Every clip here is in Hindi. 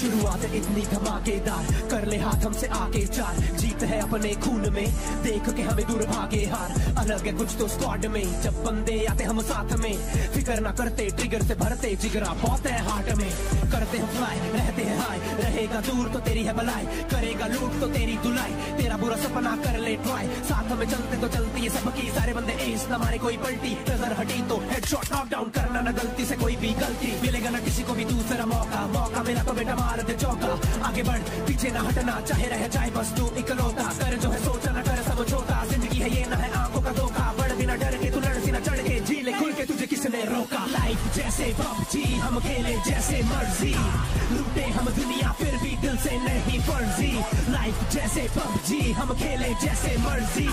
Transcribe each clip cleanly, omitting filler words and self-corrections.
शुरुआत इतनी धमाकेदार, कर ले हाथ हमसे आगे चार, जीत है अपने खून में, देख के हमें दूर भागे हार। अलग है कुछ तो स्क्वाड में, जब बंदे आते हम साथ में, फिक्र ना करते ट्रिगर से भरते जिगरा बहुत है हार्ट में। करते हम फ्लाई रहते हैं हाई, रहेगा दूर तो तेरी है भलाई, करेगा लूट तो तेरी धुलाई, तेरा बुरा सपना कर ले ट्राई। साथ में चलते तो चलती है सबकी, सारे बंदे एस ना मारे कोई पलटी, नजर हटी तो हेडशॉट नॉकडाउन करना ना गलती से कोई भी गलती, मिलेगा ना किसी को भी दूसरा मौका, मौका मिला तो बेटा मार दे चौका। आगे बढ़ पीछे ना हटना, चाहे रह जाए बस तू इकलौता, कर जो है सोचा ना कर सब छोटा, जिंदगी है ये ना है आंखों का धोखा, बढ़ बिना डर के तू लड़ सी ना चढ़ के, जी ले खुल के तुझे किसने रोका। लाइफ जैसे पबजी हम खेले जैसे मर्जी, लूटे हम दुनिया फिर भी दिल से नहीं फर्जी। लाइफ जैसे पबजी हम खेले जैसे मर्जी,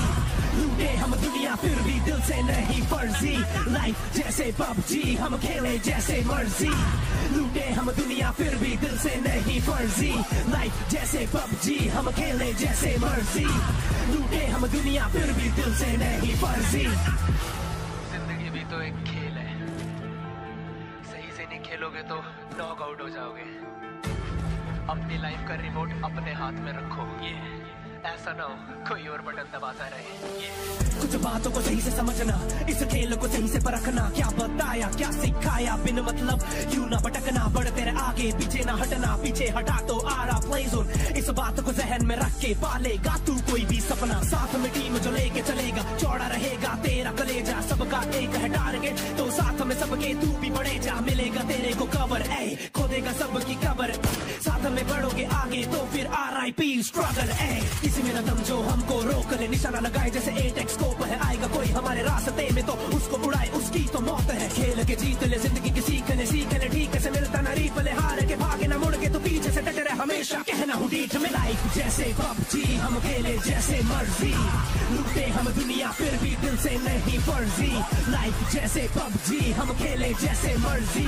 लूटे हम दुनिया फिर भी दिल से नहीं फर्जी। लाइफ जैसे पबजी हम खेले जैसे मर्जी, लूटे हम दुनिया फिर भी दिल से नहीं फर्जी। लाइफ जैसे पबजी हम खेले जैसे मर्जी, लूटे हम दुनिया फिर भी दिल से नहीं फर्जी। जिंदगी भी तो एक खेल है, सही से नहीं खेलोगे तो नॉक आउट हो जाओगे। अपनी लाइफ का रिमोट अपने हाथ में रखो, ये ऐसा ना हो कोई और बटन दबाता रहे। कुछ बातों को सही से समझना, इस खेल को सही से परखना, क्या बताया क्या सिखाया बिन मतलब यूं ना भटकना, बढ़ तेरे आगे पीछे ना हटना, पीछे हटा तो आ रहा प्ले जोन। इस बात को जहन में रख के पालेगा तू कोई भी सपना, साथ में टीम जो लेके चलेगा, चौड़ा रहेगा तेरा कलेजा, सबका एक है टारगेट तो साथ में सबके तू भी बढ़े जा, मिलेगा तेरे को कवर ए, खोदेगा सबकी कबर, साथ में बढ़ोगे आगे तो फिर RIP स्ट्रगल ए। किसी में न दम जो हमको रोक ले, निशाना लगाए जैसे 8x स्कोप है, आएगा कोई हमारे रास्ते में तो उसको उड़ाए उसकी तो मौत है। खेल के जीत ले जिंदगी की सीख ले ठीक से मिलता ना रीप ले, हार के भागे ना मुड़ के तो पीछे से डटे रहे हमेशा, कहना हूँ डीठ में। लाइफ जैसे पबजी हम खेले जैसे मर्जी, लूटे हम दुनिया फिर भी दिल से नहीं फर्जी। लाइफ जैसे पबजी हम खेले जैसे मर्जी,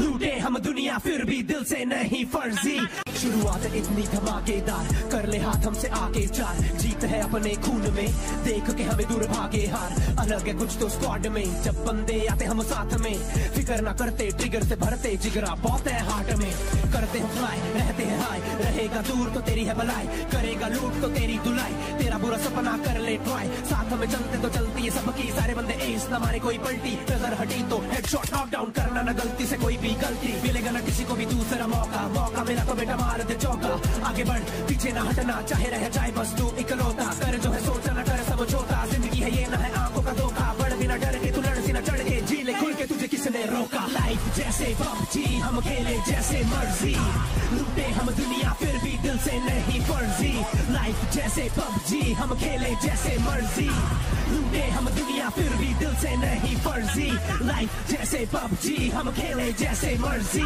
लूटे हम दुनिया फिर भी दिल से नहीं फर्जी। शुरुआत इतनी धमाकेदार, कर ले हाथ हमसे आगे चार, जीत है अपने खून में, देख के हमें दूर भागे हार। अलग है कुछ तो स्क्वाड में, जब बंदे आते हम साथ में, फिक्र ना करते ट्रिगर से भरते जिगरा बहुत है हार्ट में। करते हम फ्लाई रहते हैं हाई, रहेगा दूर तो तेरी है भलाई, करेगा लूट तो तेरी धुलाई, तेरा बुरा सपना कर ले ट्राई। साथ में चलते तो चलती है सबकी, सारे बंदे एस ना मारे कोई पलटी, नजर हटी तो हेडशॉट नॉकडाउन करना ना गलती से कोई भी गलती, मिलेगा ना किसी को भी दूसरा मौका, मौका मिला तो बेटा मार दे चौका। आगे बढ़ पीछे ना हटना, चाहे रह जाए बस तू इकलौता, कर जो है सोचा ना कर सब छोटा, जिंदगी है ये ना है आंखों का धोखा, बढ़ बिना डर के तू लड़ सी ना चढ़ के, जी ले खुल के तुझे किसने रोका। लाइफ जैसे पबजी हम खेले जैसे मर्जी, लूटे हम दुनिया फिर भी दिल से नहीं फर्जी। लाइफ जैसे पबजी हम खेले जैसे मर्जी, लूटे हम दुनिया फिर भी दिल से नहीं फर्जी। लाइफ जैसे पबजी हम खेले जैसे मर्जी,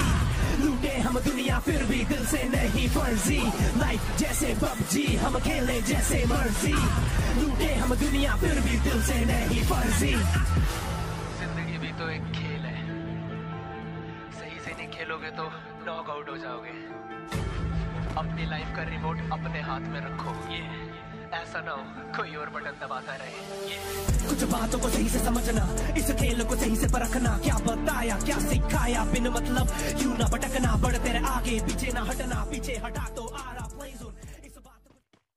लूटे हम दुनिया फिर भी दिल से नहीं फर्जी। लाइफ जैसे पबजी हम खेले जैसे मर्जी, लूटे हम दुनिया फिर भी दिल से नहीं फर्जी। जिंदगी भी तो एक खेल है, सही से नहीं खेलोगे तो नॉक आउट हो जाओगे। अपनी लाइफ का रिमोट अपने हाथ में रखो, ये ऐसा ना हो कोई और बटन दबाता रहे। कुछ बातों को सही से समझना, इस खेल को सही से परखना, क्या बताया क्या सिखाया बिन मतलब यूं ना भटकना, बढ़ तेरे आगे पीछे ना हटना, पीछे हटा तो आ रहा प्ले जोन।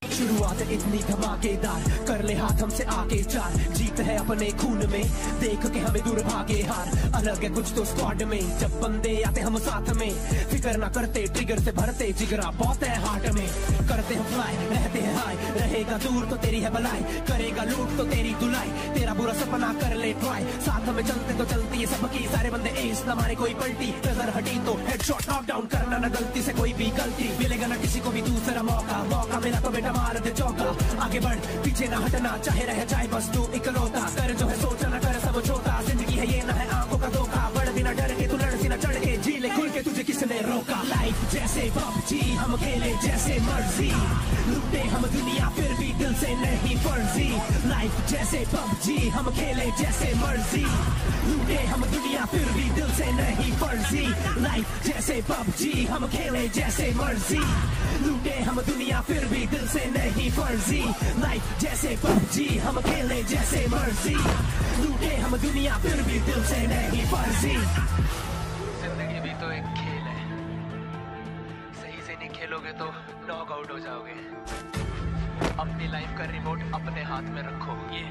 शुरुआत इतनी धमाकेदार, कर ले हाथ हमसे आगे चार, जीत है अपने खून में, देख के हमें दूर भागे हार। अलग है कुछ तो स्क्वाड में, जब बंदे आते हम साथ में, फिक्र ना करते ट्रिगर से भरते जिगरा बहुत है हार्ट में। करते हम फ्लाई रहते हैं हाई, रहेगा दूर तो तेरी है भलाई, करेगा लूट तो तेरी धुलाई, तेरा बुरा सपना कर ले ट्राई। साथ में चलते तो चलती है सबकी, सारे बंदे एस ना मारे कोई पलटी, नजर हटी तो हेडशॉट नॉकडाउन करना ना गलती से कोई भी गलती, मिलेगा ना किसी को भी दूसरा मौका, मौका मिला तो बेटा मार दे चौका। आगे बढ़ पीछे ना हटना, चाहे रह जाए बस तू इकलौता, कर जो है सोचा ना कर सब छोटा, जिंदगी है ये ना है आंखों का धोखा, बढ़ बिना डर के तू लड़ सी ना चढ़ के, जी ले खुल के तुझे किसने रोका। लाइफ जैसे पबजी हम खेले जैसे मर्जी, लूटे हम दुनिया फिर भी दिल से नहीं फर्जी। लाइफ जैसे पबजी हम खेले जैसे मर्जी, लूटे हम दुनिया फिर भी दिल से नहीं फर्जी। लाइफ जैसे पबजी हम खेले जैसे मर्जी, लूटे हम दुनिया फिर भी दिल से नहीं फर्जी। लाइफ जैसे पबजी हम खेले जैसे मर्जी, लूटे हम दुनिया फिर भी दिल से नहीं फर्जी। जिंदगी भी तो एक खेल है, सही तो नॉक आउट हो जाओगे। अपनी लाइफ का रिमोट अपने हाथ में रखो। ये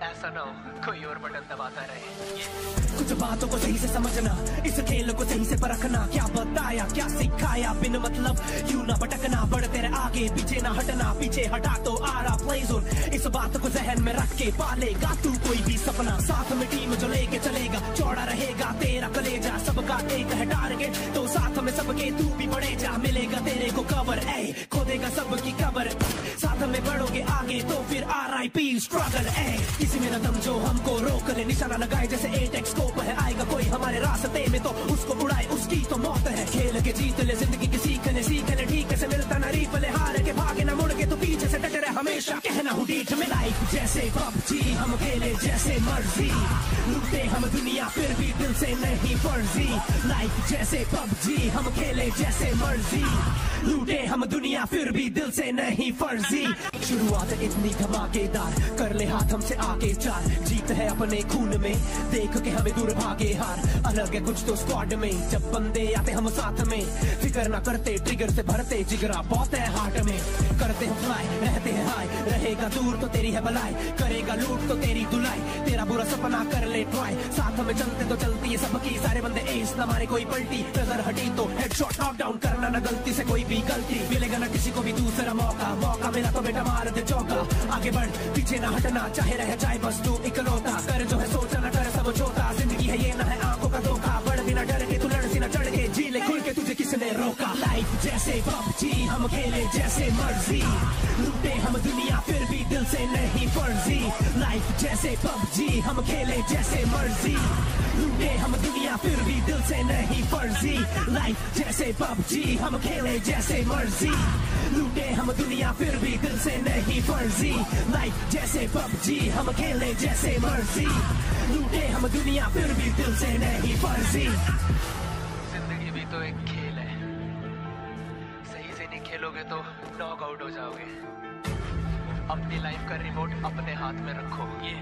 ऐसा ना हो कोई और बटन दबाता रहे। कुछ बातों को सही से समझना, इस खेल को सही से परखना। क्या बताया क्या सिखाया बिन मतलब यूं ना भटकना। बढ़ तेरे आगे पीछे ना हटना, पीछे हटा तो आ रहा प्ले जोन। इस बात को जहन में रख के पालेगा तू कोई भी सपना। साथ में टीम जो लेके चलेगा, चौड़ा रहेगा तेरा कलेजा। सबका एक है टारगेट तो साथ में सबके तू भी बढ़े जा। मिलेगा तेरे को कवर, ए खोदेगा सबकी कबर। साथ में बढ़ोगे आगे तो फिर RIP स्ट्रगल। किसी में न दम जो हमको रोक ले, निशाना लगाए जैसे एटेक्स स्कोप है। आएगा कोई हमारे रास्ते में तो उसको उड़ाए, उसकी तो मौत है। खेल के जीत ले, जिंदगी की सीख ले ठीक से मिलता ना रीफले। हार के भागे ना मुड़ के तो पीछे से डटे रहे हमेशा। कहना हूँ डीठ में लाइफ जैसे PUBG, हम खेले जैसे मर्जी। लूटे हम दुनिया फिर भी दिल से नहीं फर्जी। लाइफ जैसे PUBG, हम खेले जैसे मर्जी। लूटे हम दुनिया फिर भी दिल से नहीं फर्जी। शुरुआत इतनी धमाकेदार, कर ले हाथ हमसे आगे चार। जीत है अपने खून में, देख के हमें दूर भागे हार। अलग है कुछ तो स्क्वाड में, जब बंदे आते हम साथ में। फिक्र ना करते ट्रिगर से भरते, जिगरा बहुत है हार्ट में। करते हम फ्लाई, रहते हैं हाई, रहेगा दूर तो तेरी है भलाई। करेगा लूट तो तेरी धुलाई, तेरा बुरा सपना कर ले ट्राई। साथ में चलते तो चलती है सबकी, सारे बंदे एस न मारे कोई पलटी। नजर हटी तो हेडशॉट नॉक डाउन करना ना गलती से कोई भी गलती। मिलेगा ना किसी को भी दूसरा मौका मिला तो बेटा मार दे चौका। आगे बढ़ पीछे ना हटना, चाहे रह जाए बस तू इकलौता। कर जो है सोचा ना कर समझौता, जिंदगी है ये ना है आंखों का धोखा। बढ़ बिना डर के तू लड़ सी ना चढ़ के, जी ले खुल के तुझे किसने रोका। लाइफ जैसे PUBG, हम खेले जैसे मर्जी। लूटे हम दुनिया फिर भी दिल से नहीं फर्जी। लाइफ जैसे PUBG, हम खेले जैसे मर्जी। लूटे हम दुनिया फिर भी दिल से नहीं फर्जी। लाइफ जैसे PUBG, हम खेले जैसे मर्जी। लूटे हम दुनिया फिर भी दिल से नहीं फर्जी। लाइफ जैसे PUBG, हम खेले जैसे मर्जी। लूटे हम दुनिया फिर भी दिल से नहीं फर्जी। जिंदगी भी तो एक खेल है, सही से नहीं खेलोगे तो नॉक आउट हो जाओगे। अपनी लाइफ का रिमोट अपने हाथ में रखो। ये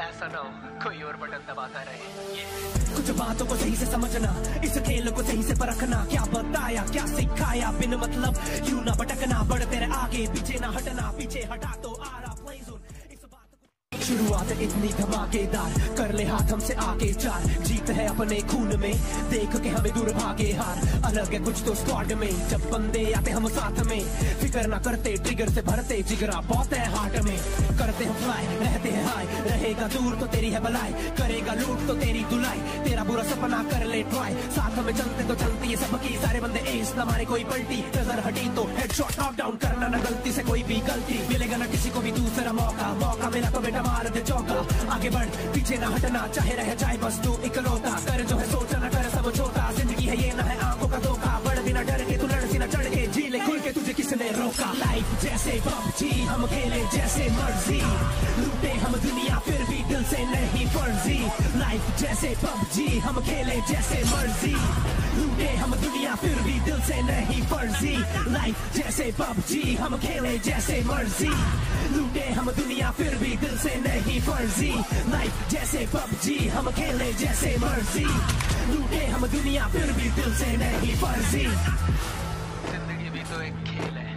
ऐसा ना हो कोई और बटन दबाता रहे। कुछ बातों को सही से समझना, इस खेल को सही से परखना। क्या बताया क्या सिखाया बिन मतलब यूं ना भटकना। बढ़ तेरे आगे पीछे ना हटना, पीछे हटा तो आ रहा प्ले जोन। शुरुआत इतनी धमाकेदार, कर ले हाथ हमसे आगे चार। जीत है अपने खून में, देख के हमें दूर भागे हार। अलग है कुछ तो स्क्वाड में, जब बंदे आते हम साथ में। फिक्र ना करते ट्रिगर से भरते, जिगरा बहुत है हार्ट में। करते हम फ्लाई, रहते हैं हाई, रहेगा दूर तो तेरी है भलाई। करेगा लूट तो तेरी धुलाई, तेरा बुरा सपना कर ले ट्राई। साथ में चलते तो चलती है सबकी, सारे बंदे एस न मारे कोई पलटी। नजर हटी तो हेडशॉट नॉक डाउन करना ना गलती से कोई भी गलती। मिलेगा ना किसी को भी दूसरा मौका मिला तो बेटा मार दे चौका। आगे बढ़ पीछे ना हटना, चाहे रह जाए बस तू इकलौता। कर जो है सोचा ना कर समझौता, जिंदगी है ये ना है आंखों का धोखा। बढ़ बिना डर के तू लड़ सी ना चढ़ के, जी ले खुल के तुझे किसने रोका। लाइफ जैसे PUBG, हम खेले जैसे मर्जी। लूटे हम दुनिया फिर भी दिल से नहीं फर्जी। लाइफ जैसे PUBG, हम खेले जैसे मर्जी। लूटे हम दुनिया फिर भी दिल से नहीं फर्जी। लाइफ जैसे PUBG, हम खेले जैसे मर्जी। लूटे हम दुनिया फिर भी दिल से नहीं फर्जी। लाइफ जैसे PUBG, हम खेले जैसे मर्जी। लूटे हम दुनिया फिर भी दिल से नहीं फर्जी। जिंदगी भी तो एक खेल है,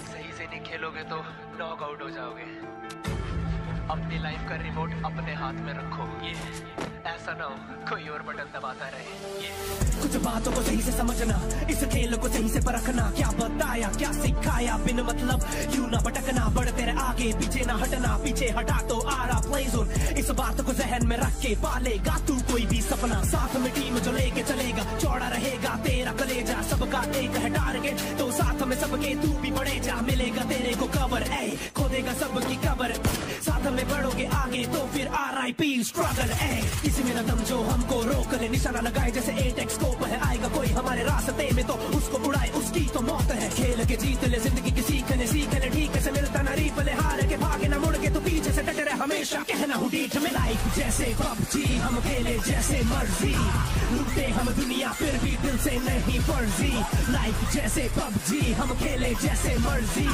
सही से नहीं खेलोगे तो नॉक आउट हो जाओगे। अपनी लाइफ का रिमोट अपने हाथ में रखो। ये ऐसा ना हो कोई और बटन दबाता रहे। कुछ बातों को सही से समझना, इस खेल को सही से परखना। क्या बताया क्या सिखाया बिन मतलब यूं ना भटकना। बढ़ तेरे आगे पीछे ना हटना, पीछे हटा तो आ रहा प्ले जोन। इस बात को जहन में रख के पालेगा तू कोई भी सपना। साथ में टीम जो लेके चलेगा, चौड़ा रहेगा तेरा कलेजा। सबका एक है टारगेट तो साथ में सबके तू भी बढ़े जा। मिलेगा तेरे को कवर, खोदेगा सबकी कबर। साथ में बढ़ोगे आगे तो फिर RIP स्ट्रगल। किसी में न दम जो हमको रोक ले, निशाना लगाए जैसे एटेक्स स्कोप है। आएगा कोई हमारे रास्ते में तो उसको उड़ाए, उसकी तो मौत है। खेल के जीत ले, जिंदगी की सीख ले ठीक से मिलता ना रीफले। हार के भागे ना मुड़ के तो पीछे से डटे रहे हमेशा। हमेशा कहना हूँ डीठ में। लाइफ जैसे पबजी हम खेले जैसे मर्जी, लूटे हम दुनिया फिर भी दिल से नहीं फर्जी। लाइफ जैसे पबजी हम खेले जैसे मर्जी,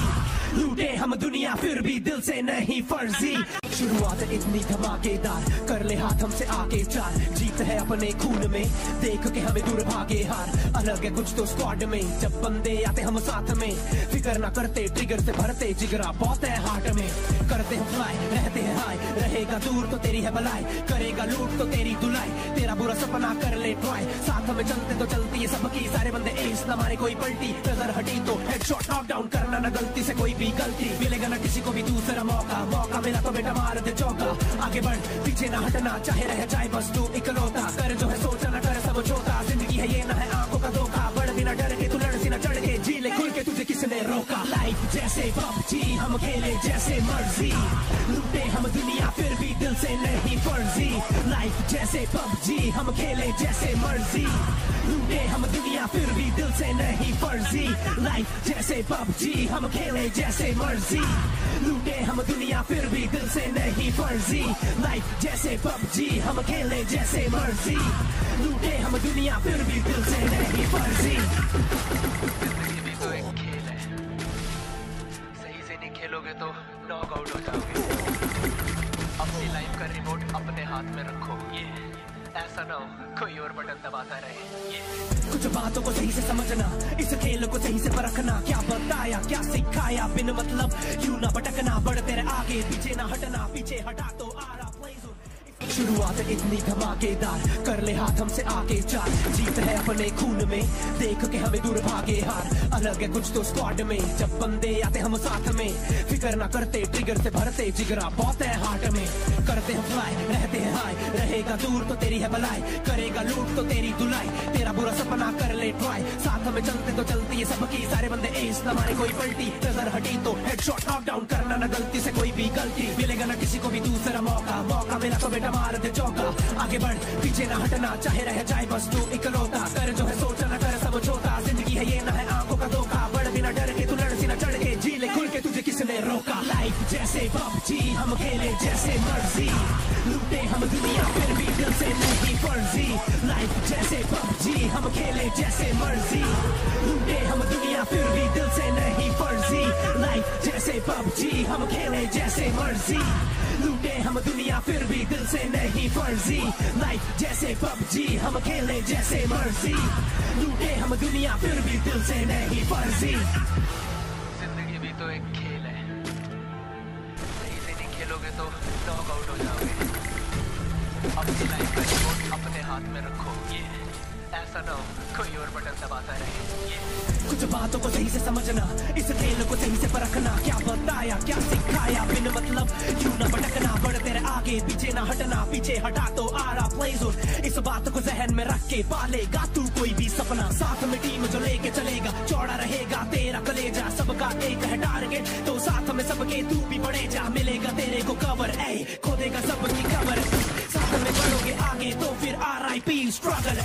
लूटे हम दुनिया फिर भी दिल से नहीं फर्जी। शुरुआत इतनी धमाकेदार, कर ले हाथ हमसे आगे चार, जीत है अपने खून में, देख के हमें दूर भागे हार। अलग है कुछ तो स्क्वाड में, जब बंदे आते हम साथ में, फिक्र ना करते ट्रिगर से भरते जिगरा बहुत है हार्ट में। करते हम फ्लाई रहते हैं हाई, रहेगा दूर तो तेरी है भलाई, करेगा लूट तो तेरी धुलाई, तेरा बुरा सपना कर ले ट्राई। साथ में चलते तो चलती है सबकी, सारे बंदे एस ना मारे कोई पलटी, नजर हटी तो हेडशॉट नॉक डाउन करना ना गलती से कोई भी गलती, मिलेगा ना किसी को भी दूसरा मौका, मौका मिला तो बेटा मार दे चौका। आगे बढ़ पीछे ना हटना, चाहे रह जाए बस तू इकलौता, कर जो है सोचा ना कर सब छोटा, जिंदगी है ये ना है आंखों का धोखा, बढ़ बिना डर के तू लड़ सी ना चढ़ के, जी ले खुल के तुझे किसने रोका। लाइफ जैसे पबजी हम खेले जैसे मर्जी, लूटे हम दुनिया फिर भी दिल से नहीं फर्जी। लाइफ जैसे पबजी हम खेले जैसे मर्जी, लूटे हम दुनिया फिर भी दिल से नहीं फर्जी। लाइफ जैसे पबजी हम खेले जैसे मर्जी, लूटे हम दुनिया फिर भी दिल से नहीं फर्जी। लाइफ जैसे पबजी हम खेले जैसे मर्जी, लूटे हम दुनिया फिर भी दिल से नहीं फर्जी। जिंदगी भी तो एक खेल है, सही से नहीं खेलोगे तो नॉक आउट हो जाओगे। अपनी लाइफ का रिमोट अपने हाथ में रखो, ये ऐसा ना हो कोई और बटन दबाता रहे। कुछ बातों को सही से समझना, इस खेल को सही से परखना, क्या बताया क्या सिखाया बिन मतलब क्यों ना भटकना, बढ़ते रहे आगे पीछे ना हटना, पीछे हटा तो आरा प्ले जोन। शुरुआत इतनी धमाकेदार, कर ले हाथ हमसे आगे चार, जीत है अपने खून में, देख के हमें दूर भागे हार। अलग है कुछ तो स्क्वाड में, जब बंदे आते हम साथ में, फिक्र ना करते ट्रिगर से भरते जिगरा बहुत है हार्ट में। करते हम फ्लाई रहते हैं हाई, रहेगा दूर तो तेरी है भलाई, करेगा लूट तो तेरी धुलाई, तेरा बुरा सपना कर ले ट्राई। साथ में चलते तो चलती है सबकी, सारे बंदे एस ना मारे कोई पलटी, नजर हटी तो हेडशॉट नॉक डाउन करना ना गलती से कोई भी गलती, मिलेगा ना किसी को भी दूसरा मौका, मौका मिला तो बेटा मार दे चौका। आगे बढ़ पीछे ना हटना, चाहे रह जाए बस तू इकलौता, कर जो है सोचा ना कर सब छोटा, जिंदगी है ये ना है आंखों का धोखा, बढ़ बिना डर के तू लड़ सी ना चढ़ के, जी ले खुल के तुझे किसने रोका। लाइफ जैसे पबजी हम खेले जैसे मर्जी, लूटे हम दुनिया फिर भी दिल से नहीं फर्जी। लाइफ जैसे पबजी हम खेले जैसे मर्जी, लूटे हम दुनिया फिर भी दिल से नहीं फर्जी। लाइफ जैसे पबजी हम खेले जैसे मर्जी, लूटे हम दुनिया फिर भी दिल से नहीं फर्जी। लाइफ जैसे पबजी हम खेले जैसे मर्जी, लूटे हम दुनिया फिर भी दिल से नहीं फर्जी। जिंदगी भी तो एक खेल है, सही से नहीं खेलोगे तो नॉक आउट हो जाओगे। अपनी लाइफ का रिमोट अपने हाथ में रखो, ये ऐसा ना हो कोई और बटन दबाता रहे। कुछ बातों को सही से समझना, इस खेल को सही से परखना, क्या बताया क्या सिखाया बिन मतलब क्यों ना भटकना, बढ़ते रहे आगे पीछे ना हटना, पीछे हटा तो आरा प्ले जोन। इस बात को जहन में रख के पालेगा तू कोई भी सपना, साथ में टीम जो लेके चलेगा, चौड़ा रहेगा तेरा कलेजा, सबका एक है टारगेट तो साथ में सबके तू भी बढ़े जा, मिलेगा तेरे को कवर, ए खोदेगा सबकी कवर, साथ में बढ़ोगे आगे तो फिर RIP स्ट्रगल,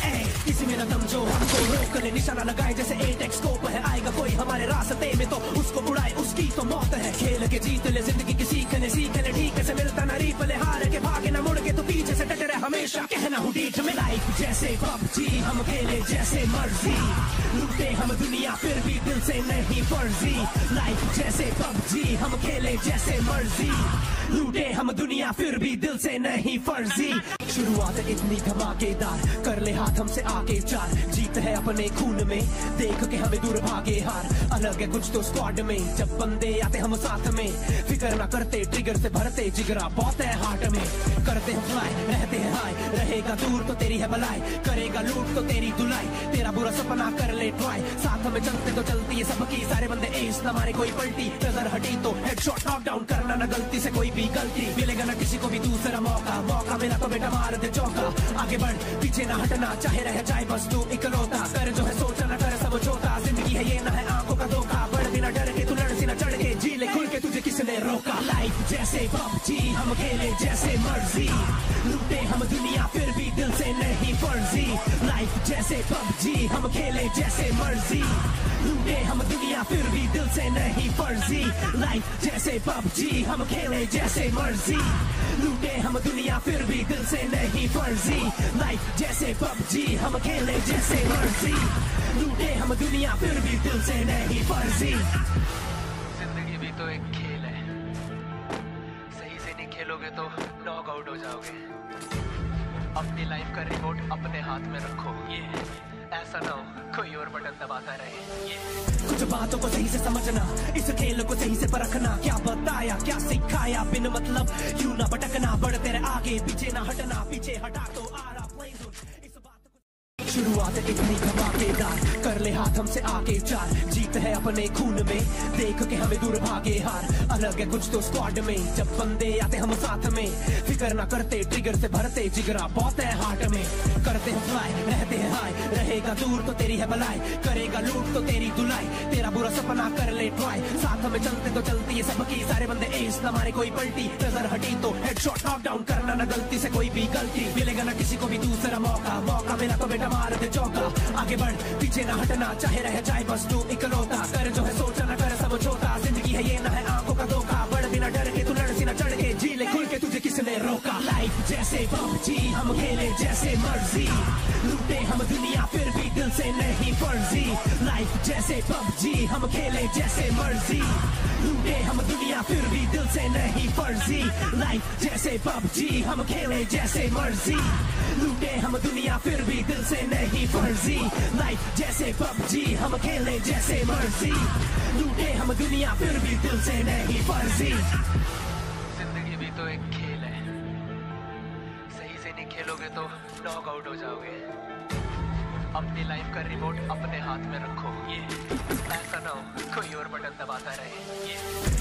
किसी में न दम जो हमको रोक ले, निशाना लगाए जैसे एटेक्स स्कोप है, आएगा कोई हमारे रास्ते में तो उसको उड़ाए उसकी तो मौत है। खेल के जीत ले जिंदगी की सीख ले ठीक से मिलता ना रीप ले, हार के भागे ना मुड़ के तो पीछे से डटे रहे हमेशा कहना हूँ डीठ में। लाइफ जैसे पबजी हम खेले जैसे मर्जी, लूटे हम दुनिया फिर भी दिल से नहीं फर्जी। लाइफ जैसे पबजी हम खेले जैसे मर्जी, लूटे हम दुनिया फिर भी दिल से नहीं फर्जी। शुरुआत इतनी धमाकेदार, कर ले हाथ हमसे आगे चार, जीत है अपने खून में, देख के हमें दूर भागे हार। अलग है कुछ तो स्क्वाड में, जब बंदे आते हम साथ में, फिक्र ना करते ट्रिगर से भरते जिगरा बहुत है हार्ट में। करते हम फ्लाई रहते हैं हाई, रहेगा दूर तो तेरी है भलाई, करेगा लूट तो तेरी धुलाई, तेरा बुरा सपना कर ले ट्राई। साथ में चलते तो चलती है सबकी, सारे बंदे एस ना मारे कोई पलटी, नजर हटी तो हेडशॉट नॉक डाउन करना ना गलती से कोई भी गलती, मिलेगा ना किसी को भी दूसरा मौका, मौका मिला तो बेटा मार दे चौका। आगे बढ़ पीछे ना हटना, चाहे रह जाए बस तू इकलौता, कर जो है सोचा ना कर सब छोटा, जिंदगी है ये ना है आंखों का धोखा, बढ़ बिना डर के तू लड़ सी ना चढ़ के, जी ले खुल के तुझे किसी किसने रोका। लाइफ जैसे पबजी हम खेले जैसे मर्जी, लूटे हम दुनिया फिर भी दिल से नहीं फर्जी। लाइफ जैसे पबजी हम खेले जैसे मर्जी, लूटे हम दुनिया फिर भी दिल से नहीं फर्जी। लाइफ जैसे पबजी हम खेले जैसे मर्जी, लूटे हम दुनिया फिर भी दिल से नहीं फर्जी। लाइफ जैसे पबजी हम खेले जैसे मर्जी, लूटे हम दुनिया फिर भी दिल से नहीं फर्जी। जिंदगी भी तो एक खेल है, सही से नहीं खेलोगे तो नॉक आउट हो जाओगे। अपनी लाइफ का रिमोट अपने हाथ में रखो, ये ऐसा ना हो कोई और बटन दबाता रहे। ये कुछ बातों को सही से समझना, इस खेल को सही से परखना। क्या बताया क्या सिखाया बिन मतलब यूं ना भटकना, बढ़ते रहे आगे पीछे ना हटना, पीछे हटा तो आ रहा प्ले जोन। शुरुआत इतनी धमाकेदार, कर ले हाथ हमसे आगे चार। जीत है अपने खून में, देख के हमें दूर भागे हार। अलग है कुछ तो स्क्वाड में, जब बंदे आते हम साथ में। फिक्र ना करते ट्रिगर से भरते जिगरा बहुत है हार्ट में। करते हम फ्लाई रहते हैं हाई, रहेगा दूर तो तेरी है भलाई, करेगा लूट तो तेरी धुलाई। तेरा बुरा सपना कर ले ट्राई, साथ में चलते तो चलती है सबकी। सारे बंदे एस न मारे कोई पलटी, नजर हटी तो हेडशॉट नॉक डाउन करना ना गलती से कोई भी गलती। मिलेगा ना किसी को भी दूसरा मौका, मौका मिला तो बेटा मार दे चौका। आगे बढ़ पीछे ना हटना, चाहे रह जाए बस तू इकलौता। कर जो है सोचा ना कर सब छोटा, जिंदगी है ये ना है आंखों का धोखा। बढ़ बिना डर के तू लड़ सी ना चढ़ के, जी ले खुल के तुझे किसने रोका। लाइफ जैसे पबजी हम खेले जैसे मर्जी, लूटे हम दुनिया फिर भी दिल से नहीं फर्जी। लाइफ जैसे पबजी हम खेले जैसे मर्जी, लूटे हम दुनिया फिर भी दिल से नहीं फर्जी। लाइफ जैसे पबजी हम खेले जैसे मर्जी, लूटे हम दुनिया फिर भी दिल से नहीं फर्जी। लाइफ जैसे पबजी हम खेले जैसे मर्जी, लूटे हम दुनिया फिर भी दिल से नहीं फर्जी। जिंदगी भी तो एक खेल है, सही से नहीं खेलोगे तो नॉक आउट हो जाओगे। अपनी लाइफ का रिमोट अपने हाथ में रखो, ये ऐसा ना हो कोई और बटन दबाता रहे। ये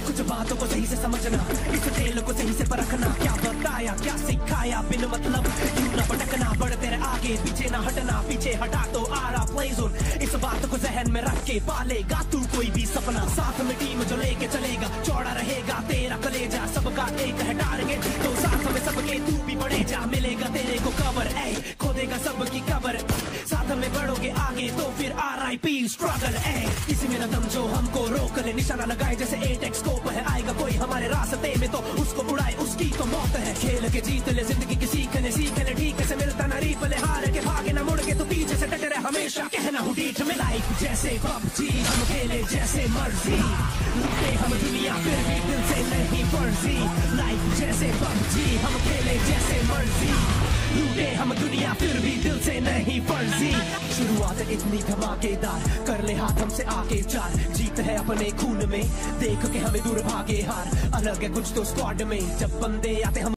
कुछ बातों को सही से समझना, इस खेल को सही से परखना। क्या बताया क्या सिखाया बिन मतलब यूं ना भटकना, बढ़ते रहे आगे पीछे ना हटना, पीछे हटा तो आ रहा प्ले जोन। इस बात को जहन में रख के पालेगा तू कोई भी सपना, साथ में टीम जो लेके चलेगा चौड़ा रहेगा तेरा कलेजा। सबका एक है टारगेट तो साथ में सबके तू भी बढ़े जा, मिलेगा तेरे को कवर ए खोदेगा सबकी कबर। साथ में बढ़ोगे आगे तो फिर RIP स्ट्रगल ए, किसी में न दम जो हमको रोक ले। निशाना लगाए जैसे 8x स्कोप है, आएगा कोई हमारे रास्ते में तो उसको उड़ाए उसकी तो मौत है। खेल के जीत ले जिंदगी की सीख ले ठीक से मिलता ना रीप ले, हार के भागे ना मुड़ के तो पीछे से डटे रहे हमेशा, कहना हूँ डीठ में। लाइफ जैसे पबजी हम खेले जैसे मर्जी, लूटे हम दुनिया फिर भी दिल से नहीं फर्जी। लाइफ जैसे पबजी हम खेले जैसे मर्जी, लूटे हम दुनिया फिर भी दिल से नहीं फर्जी। शुरुआत इतनी धमाकेदार, कर ले हाथ हमसे आगे चार। जीत है अपने खून में, देख के हमें दूर भागे हार। अलग है कुछ तो स्क्वाड में, जब बंदे आते हम